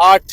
8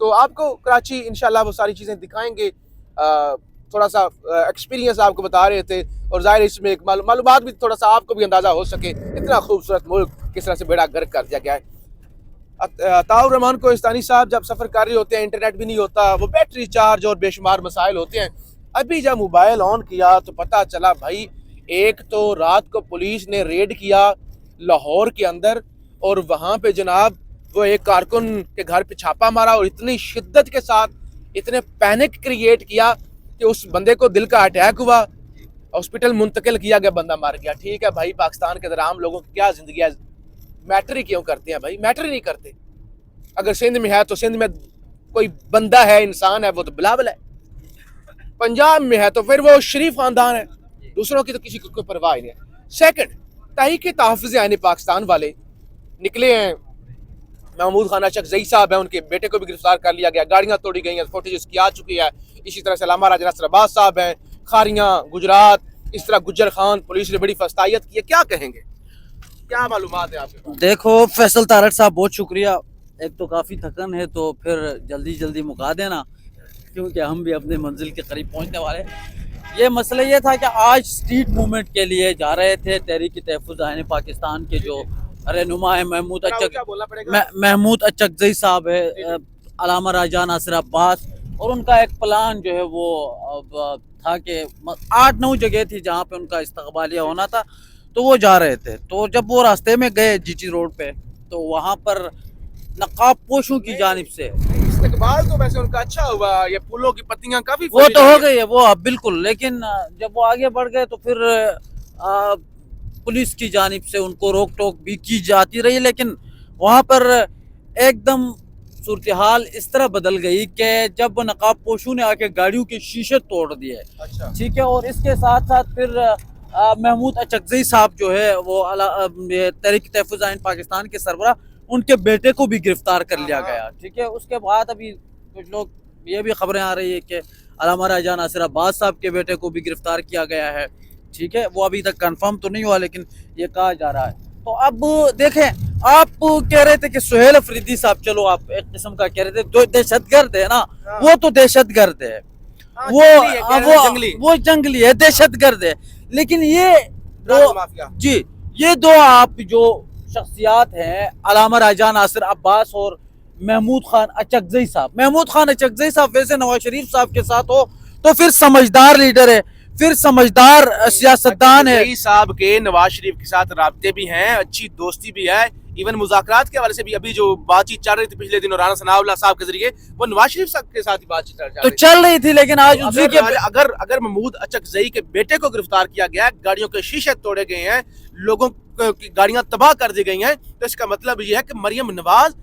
تو آپ کو کراچی انشاءاللہ وہ ساری چیزیں دکھائیں گے. تھوڑا سا ایکسپیرینس آپ کو بتا رہے تھے, اور ظاہر اس میں ایک معلومات بھی تھوڑا سا آپ کو بھی اندازہ ہو سکے اتنا خوبصورت ملک کس طرح سے بیڑا گرک کر دیا گیا ہے. عطاء الرحمان کوہستانی صاحب جب سفر کر رہے ہوتے ہیں, انٹرنیٹ بھی نہیں ہوتا, وہ بیٹری چارج اور بے شمار مسائل ہوتے ہیں. ابھی جب موبائل آن کیا تو پتہ چلا بھائی, ایک تو رات کو پولیس نے ریڈ کیا لاہور کے اندر, اور وہاں پہ جناب وہ ایک کارکن کے گھر پہ چھاپا مارا, اور اتنی شدت کے ساتھ اتنے پینک کریٹ کیا کہ اس بندے کو دل کا اٹیک ہوا, ہاسپٹل منتقل کیا گیا, بندہ مر گیا. ٹھیک ہے بھائی, پاکستان کے اندر عام لوگوں کی کیا زندگی ہے, میٹر ہی کیوں کرتے ہیں بھائی, میٹر ہی نہیں کرتے. اگر سندھ میں ہے تو سندھ میں کوئی بندہ ہے, انسان ہے, وہ تو بلاول ہے. پنجاب میں ہے تو پھر وہ شریف خاندان ہے, دوسروں کی تو کسی کو کوئی پرواہ نہیں ہے. سیکنڈ, تحریک تحفظ عین پاکستان والے نکلے ہیں, محمود خان اچکزئی صاحب ہیں, ان کے بیٹے کو بھی گرفتار کر لیا گیا, گاڑیاں توڑی گئی ہیں, فوٹیجز کی آ چکی ہے. اسی طرح سے علامہ راجہ ناصر عباس صاحب ہیں, کھاریاں گجرات, اس طرح گجر خان, پولیس نے بڑی فستائیت کی ہے. کیا کہیں گے, کیا معلومات ہیں آپ کے پاس؟ دیکھو فیصل تارڑ صاحب بہت شکریہ, ایک تو کافی تھکن ہے تو پھر جلدی مکا دینا, کیونکہ ہم بھی اپنے منزل کے قریب پہنچنے والے. یہ مسئلہ یہ تھا کہ آج اسٹریٹ موومنٹ کے لیے جا رہے تھے تحریک تحفظ عین پاکستان کے جو رہنما ہے محمود اچکزئی صاحب ہے, علامہ راجہ ناصر عباس, اور ان کا ایک پلان جو ہے وہ تھا کہ 8-9 جگہ تھی جہاں پہ ان کا استقبالیہ ہونا تھا, تو وہ جا رہے تھے. تو جب وہ راستے میں گئے جی ٹی روڈ پہ, تو وہاں پر نقاب پوشوں کی جانب سے استقبال تو ویسے ان کا اچھا ہوا, یہ پھولوں کی پتیاں کافی وہ تو ہو گئی ہے وہ بالکل, لیکن جب وہ آگے بڑھ گئے تو پھر پولیس کی جانب سے ان کو روک ٹوک بھی کی جاتی رہی. لیکن وہاں پر ایک دم صورتحال اس طرح بدل گئی کہ جب نقاب پوشوں نے آ کے گاڑیوں کے شیشے توڑ دیے, ٹھیک ہے, اور اس کے ساتھ ساتھ پھر محمود اچکزئی صاحب جو ہے وہ تحریک تحفظ عین پاکستان کے سربراہ, ان کے بیٹے کو بھی گرفتار کر لیا گیا. ٹھیک ہے, اس کے بعد ابھی کچھ لوگ یہ بھی خبریں آ رہی ہے کہ علامہ راجہ ناصر عباس صاحب کے بیٹے کو بھی گرفتار کیا گیا ہے. ٹھیک ہے, وہ ابھی تک کنفرم تو نہیں ہوا لیکن یہ کہا جا رہا ہے. تو اب دیکھیں, آپ کہہ رہے تھے کہ سہیل افریدی صاحب, چلو آپ ایک قسم کا کہہ رہے تھے دہشت گرد ہے نا, وہ تو دہشت گرد ہے, وہ جنگلی ہے, دہشت گرد ہے. لیکن یہ دو آپ جو شخصیات ہیں, علامہ راجہ ناصر عباس اور محمود خان اچکزئی صاحب, محمود خان اچکزئی صاحب ویسے نواز شریف صاحب کے ساتھ ہو تو پھر سمجھدار لیڈر ہے, پھر سمجھدار سیاستدان ہے. صاحب کے نواز شریف کے ساتھ رابطے بھی ہیں, اچھی دوستی بھی ہے, ایون مذاکرات کے حوالے سے بھی ابھی جو بات چیت چل رہی تھی پچھلے دنوں رانا ثناء اللہ صاحب کے ذریعے, وہ نواز شریف صاحب کے ساتھ بات چیت چل رہی تھی. لیکن آج اگر محمود اچکزئی کے بیٹے کو گرفتار کیا گیا, گاڑیوں کے شیشے توڑے گئے ہیں, لوگوں کی گاڑیاں تباہ کر دی گئی ہیں, تو اس کا مطلب یہ ہے کہ مریم نواز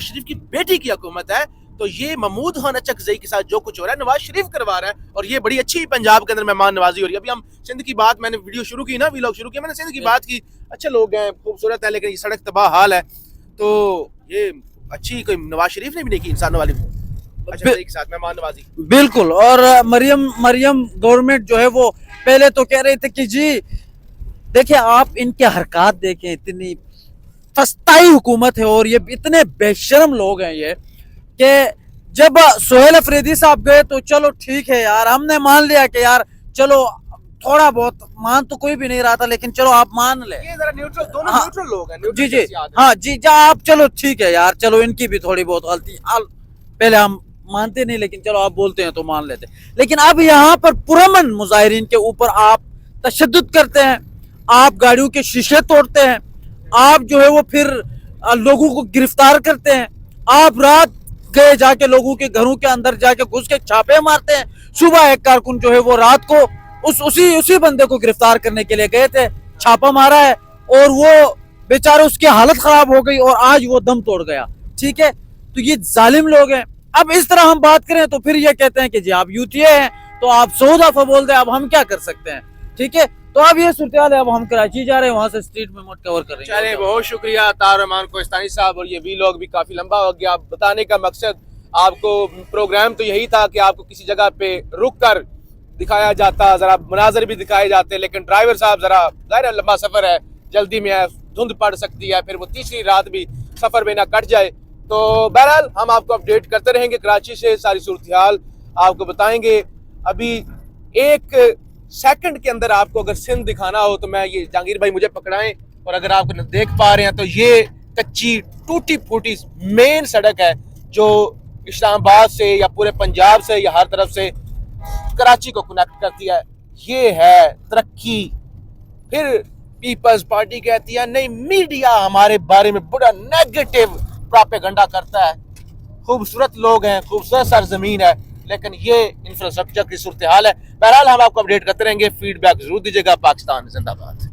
شریف کی بیٹی کی حکومت ہے. تو یہ محمود خان اچکزئی کے ساتھ جو کچھ ہو رہا ہے نواز شریف کروا رہا ہے, اور یہ بڑی اچھی پنجاب کے اندر مہمان نوازی ہو رہی ہے. ابھی ہم سندھ کی بات, میں نے ویڈیو شروع کی نا, ویلاگ شروع کیا میں نے, سندھ کی بات کی, اچھے لوگ ہیں, خوبصورت ہے, لیکن یہ سڑک تباہ حال ہے. تو یہ اچھی کوئی نواز شریف نے بھی نہیں کی انسانوں والی اچکزئی کے ساتھ مہمان نوازی. بالکل. اور مریم گورنمنٹ جو ہے وہ پہلے تو کہہ رہے تھے کہ جی دیکھیں آپ ان کے حرکات دیکھیں, اتنی فسطائی حکومت ہے, اور یہ اتنے بے شرم لوگ ہیں یہ, کہ جب سہیل افریدی صاحب گئے تو چلو ٹھیک ہے یار, ہم نے مان لیا کہ یار چلو تھوڑا بہت, مان تو کوئی بھی نہیں رہا تھا لیکن چلو آپ مان لیں, نیوٹرل لوگ ہیں. جی ہاں جی آپ چلو ٹھیک ہے یار, چلو ان کی بھی تھوڑی بہت غلطی, پہلے ہم مانتے نہیں لیکن چلو آپ بولتے ہیں تو مان لیتے. لیکن اب یہاں پر پرامن مظاہرین کے اوپر آپ تشدد کرتے ہیں, آپ گاڑیوں کے شیشے توڑتے ہیں, آپ جو ہے وہ پھر لوگوں کو گرفتار کرتے ہیں, آپ رات گئے جا کے لوگوں کے گھروں کے اندر جا کے گھس کے چھاپے مارتے ہیں. صبح ایک کارکن جو ہے وہ رات کو اسی بندے کو گرفتار کرنے کے لیے گئے تھے, چھاپا مارا ہے, اور وہ بیچارے اس کی حالت خراب ہو گئی, اور آج وہ دم توڑ گیا. ٹھیک ہے, تو یہ ظالم لوگ ہیں. اب اس طرح ہم بات کریں تو پھر یہ کہتے ہیں کہ جی آپ یو ٹی اے ہیں تو آپ 100 دفعہ بول دیں, اب ہم کیا کر سکتے ہیں. ٹھیک ہے, تو اب یہ صورتحال ہے, اب ہم کراچی جا رہے ہیں, وہاں سے اسٹریٹ میں موڈ کور کر رہے ہیں. چلے, بہت شکریہ عطاء الرحمان کوہستانی صاحب, اور یہ ویلاگ بھی کافی لمبا ہو گیا. بتانے کا مقصد آپ کو, پروگرام تو یہی تھا کہ آپ کو کسی جگہ پہ رک کر دکھایا جاتا, ذرا مناظر بھی دکھائے جاتے, لیکن ڈرائیور صاحب ذرا ظاہر لمبا سفر ہے, جلدی میں ہے, دھند پڑ سکتی ہے, پھر وہ تیسری رات بھی سفر میں نہ کٹ جائے. تو بہرحال ہم آپ کو اپڈیٹ کرتے رہیں گے کراچی سے، ساری صورتحال آپ کو بتائیں گے. ابھی ایک سیکنڈ کے اندر آپ کو اگر سندھ دکھانا ہو تو میں یہ جہانگیر بھائی مجھے پکڑائیں، اور اگر آپ دیکھ پا رہے ہیں تو یہ کچی ٹوٹی پھوٹی مین سڑک ہے جو اسلام آباد سے یا پورے پنجاب سے یا ہر طرف سے کراچی کو کنیکٹ کرتی ہے. یہ ہے ترقی. پھر پیپلز پارٹی کہتی ہے نہیں میڈیا ہمارے بارے میں بڑا نیگیٹو پراپیگنڈا کرتا ہے. خوبصورت لوگ ہیں، خوبصورت سرزمین ہے، لیکن یہ انفراسٹرکچر کی صورتحال ہے. بہرحال ہم آپ کو اپڈیٹ کرتے رہیں گے، فیڈ بیک ضرور دیجیے گا. پاکستان زندہ باد.